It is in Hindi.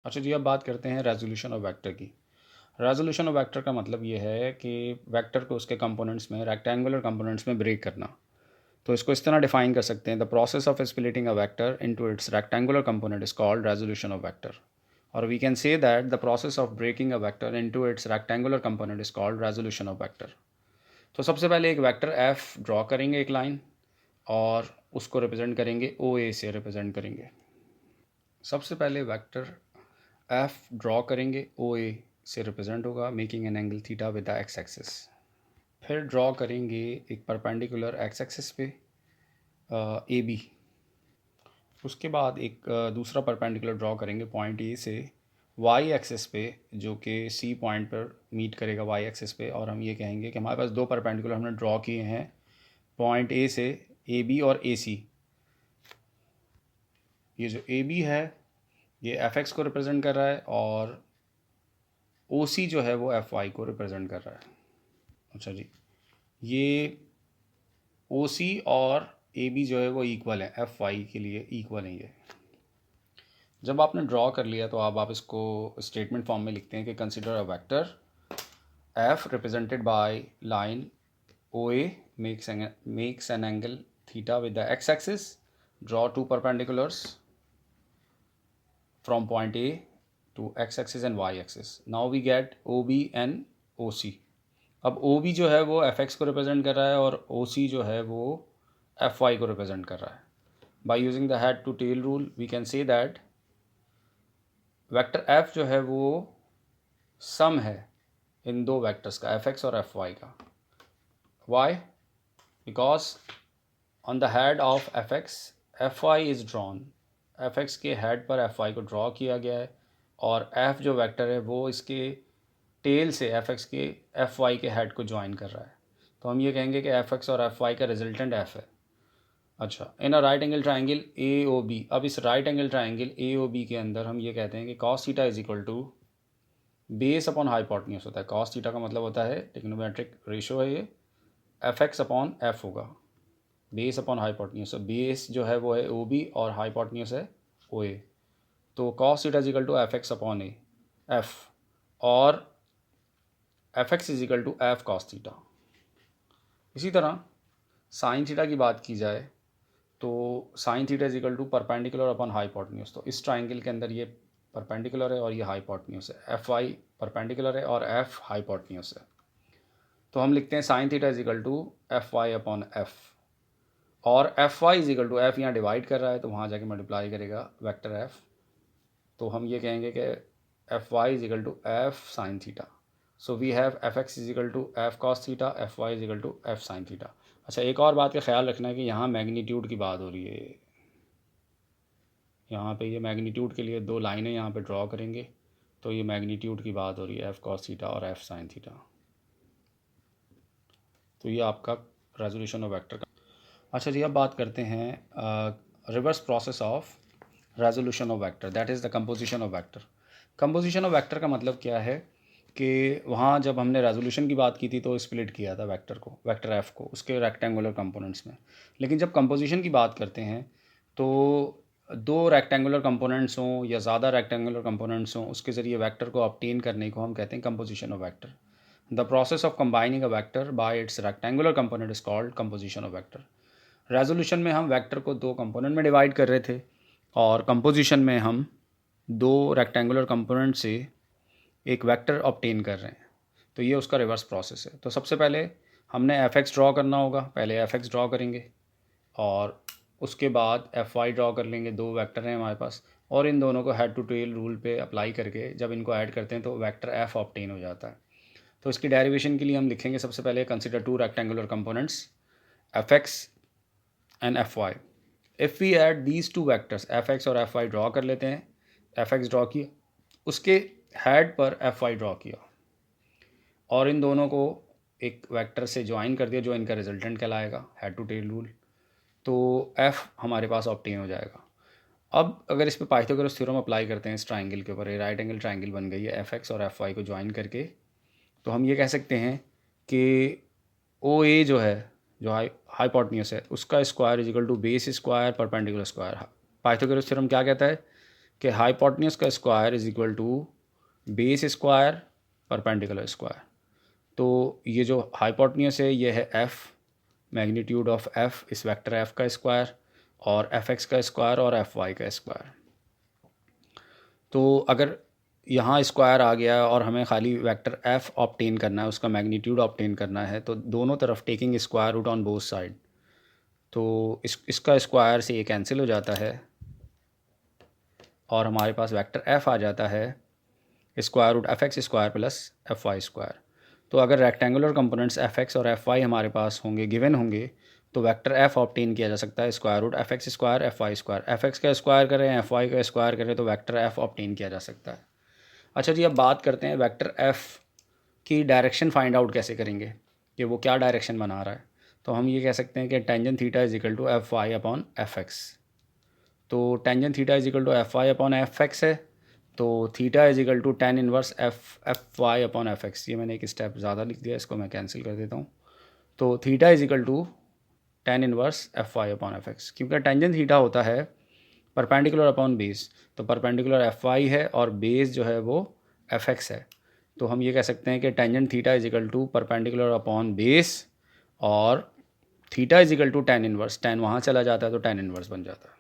अच्छा जी, अब बात करते हैं रेजोल्यूशन ऑफ वेक्टर की। रेजोल्यूशन ऑफ वेक्टर का मतलब ये है कि वेक्टर को उसके कंपोनेंट्स में, रेक्टेंगुलर कंपोनेंट्स में ब्रेक करना। तो इसको इस तरह डिफाइन कर सकते हैं, the process of splitting a vector into its rectangular component is called resolution of vector. और we can say that the process of breaking a vector into its rectangular component is called resolution of vector. तो सबसे पहले एक वेक्टर एफ ड्रॉ करेंगे, एक लाइन, और उसको रिप्रेजेंट करेंगे ओ ए से रिप्रेजेंट करेंगे। सबसे पहले वेक्टर एफ ड्रॉ करेंगे, ओ ए से रिप्रेजेंट होगा, making an angle theta with the X axis. फिर ड्रॉ करेंगे एक परपेंडिकुलर एक्स एक्सिस पे ए बी। उसके बाद एक दूसरा परपेंडिकुलर ड्रॉ करेंगे पॉइंट ए से वाई एक्सिस पे, जो कि सी पॉइंट पर मीट करेगा वाई एक्सिस पे। और हम ये कहेंगे कि हमारे पास दो परपेंडिकुलर हमने ड्रॉ किए हैं पॉइंट ए से, ए बी और ए सी। ये जो ए बी है ये एफ एक्स को रिप्रेजेंट कर रहा है, और ओ सी जो है वो एफ वाई को रिप्रेजेंट कर रहा है। अच्छा जी, ये ओ सी और ए बी जो है वो इक्वल है, एफ वाई के लिए इक्वल है ये। जब आपने ड्रॉ कर लिया तो आप इसको स्टेटमेंट फॉर्म में लिखते हैं कि consider a vector F represented by line O A makes an angle theta with the X axis, draw two perpendiculars from point A to x axis and y axis. Now we get OB and OC. अब OB जो है वो fx को रिप्रेजेंट कर रहा है और OC जो है वो fy को रिप्रेजेंट कर रहा है. By using the head to tail rule we can say that vector f जो है वो सम है इन दो वेक्टर्स का, fx और fy का. Why? Because on the head of fx fy is drawn. fx के हेड पर fy को ड्रॉ किया गया है, और f जो वेक्टर है वो इसके टेल से fx के fy के हेड को ज्वाइन कर रहा है. तो हम ये कहेंगे कि fx और fy का रिजल्टेंट f है. अच्छा, in a right angle triangle A O B. अब इस right angle triangle A O B के अंदर हम ये कहते हैं कि cos theta is equal to base upon hypotenuse होता है. cos थीटा का मतलब होता है ट्रिग्नोमेट्रिक रेशो है, ये एफ एक्स अपॉन एफ होगा, बेस अपॉन हाइपोटेन्यूज. बेस जो है वो है ओ बी और हाइपोटेन्यूज है ओ ए. तो cos theta is equal to F x upon A F, और F x is equal to F cos theta. इसी तरह साइन थीटा की बात की जाए तो sine theta is equal to perpendicular upon hypotenuse. तो इस ट्राइंगल के अंदर ये परपेंडिकुलर है और ये हाइपोटेन्यूज है. एफ वाई परपेंडिकुलर है और एफ हाइपोटेन्यूज है. तो हम लिखते हैं sine theta is equal to F Y upon F, और F Y is equal to F यहाँ डिवाइड कर रहा है तो वहाँ जाके मल्टीप्लाई करेगा वेक्टर एफ. तो हम ये कहेंगे कि F Y is equal to F sine theta. So we have F x is equal to F cos theta, F Y is equal to F sine theta. अच्छा, एक और बात का ख्याल रखना है कि यहाँ मैग्नीट्यूड की बात हो रही है. यहाँ पे ये मैग्नीट्यूड के लिए दो लाइनें यहाँ पे ड्रॉ करेंगे तो ये मैग्नीट्यूड की बात हो रही है, एफ कॉस थीटा और एफ साइन थीटा. तो ये आपका रेजोल्यूशन ऑफ वेक्टर का. अच्छा जी, अब बात करते हैं reverse process of resolution of vector, that is the composition of vector. Composition of vector का मतलब क्या है कि वहाँ जब हमने रेजोल्यूशन की बात की थी तो स्प्लिट किया था वेक्टर को, वेक्टर एफ को उसके रेक्टेंगुलर कंपोनेंट्स में. लेकिन जब कंपोजिशन की बात करते हैं तो दो रेक्टेंगुलर कंपोनेंट्स हों या ज़्यादा रेक्टेंगुलर कंपोनेंट्स हों, उसके ज़रिए वेक्टर को ऑब्टेन करने को हम कहते हैं composition of vector. The process of combining a vector by it's rectangular component is called composition of vector. Resolution में हम वेक्टर को दो कंपोनेंट में डिवाइड कर रहे थे, और कंपोजिशन में हम दो रेक्टेंगुलर कंपोनेंट से एक वेक्टर ऑब्टेन कर रहे हैं. तो ये उसका रिवर्स प्रोसेस है. तो सबसे पहले हमने एफ एक्स ड्रॉ करना होगा, पहले एफ एक्स ड्रॉ करेंगे और उसके बाद एफ वाई ड्रॉ कर लेंगे. दो वेक्टर हैं हमारे पास, और इन दोनों को हेड टू टेल रूल पे अप्लाई करके जब इनको ऐड करते हैं तो वेक्टर एफ ऑब्टेन हो जाता है. तो इसकी डेरिवेशन के लिए हम लिखेंगे सबसे पहले consider two rectangular components F X and F Y. If we add these two vectors, F X और एफ वाई ड्रॉ कर लेते हैं. एफ एक्स ड्रॉ किया, उसके हेड पर एफ वाई ड्रॉ किया, और इन दोनों को एक वेक्टर से ज्वाइन कर दिया जो इनका रिजल्टेंट कहलाएगा, हेड टू टेल रूल. तो एफ हमारे पास ऑब्टेन हो जाएगा. अब अगर इस पर पाइथागोरस थ्योरम अप्लाई करते हैं इस ट्राइंगल के ऊपर, ये राइट एंगल ट्राइंगल बन गई है एफ एक्स और एफ वाई को ज्वाइन करके, तो हम ये कह सकते हैं कि ओ ए जो है, जो हाइपोटेन्यूज है, उसका square is equal to base square perpendicular square. Pythagoras theorem क्या कहता है कि हाइपोटेन्यूज का square is equal to base square perpendicular square. तो ये जो हाइपोटेन्यूज है ये है एफ़, मैग्नीट्यूड ऑफ एफ़, इस वेक्टर एफ़ का स्क्वायर, और एफ एक्स का स्क्वायर और एफ वाई का स्क्वायर। तो अगर यहाँ स्क्वायर आ गया और हमें खाली वेक्टर एफ़ ऑब्टेन करना है, उसका मैग्नीट्यूड ऑब्टेन करना है, तो दोनों तरफ taking square root on both side, तो इसका स्क्वायर से ये कैंसिल हो जाता है और हमारे पास वेक्टर एफ़ आ जाता है square root F X square plus F Y square. तो अगर रेक्टेंगुलर कंपोनेंट्स एफ एक्स और एफ वाई हमारे पास होंगे, गिवन होंगे, तो वेक्टर एफ ऑब्टेन किया जा सकता है square root F X square F Y square. F X का स्क्वायर करें, एफ वाई का स्क्वायर करें, तो वेक्टर एफ ऑब्टेन किया जा सकता है। अच्छा जी, अब बात करते हैं वेक्टर एफ की डायरेक्शन फाइंड आउट कैसे करेंगे कि वो क्या डायरेक्शन बना रहा है। तो हम ये कह सकते हैं कि tangent theta is equal to F Y upon F x. तो tangent theta is equal to F Y upon F x है, तो theta is equal to tan inverse F Y upon F x. ये मैंने एक स्टेप ज़्यादा लिख दिया, इसको मैं कैंसिल कर देता हूँ। तो theta is equal to tan inverse F Y upon F X, क्योंकि टेंजेंट थीटा होता है परपेंडिकुलर अपॉन बेस, तो परपेंडिकुलर एफ वाई है और बेस जो है वो एफ एक्स है। तो हम ये कह सकते हैं कि tangent theta is equal to perpendicular upon base, और theta is equal to tan inverse, tan वहाँ चला जाता है तो टेन इनवर्स बन जाता है।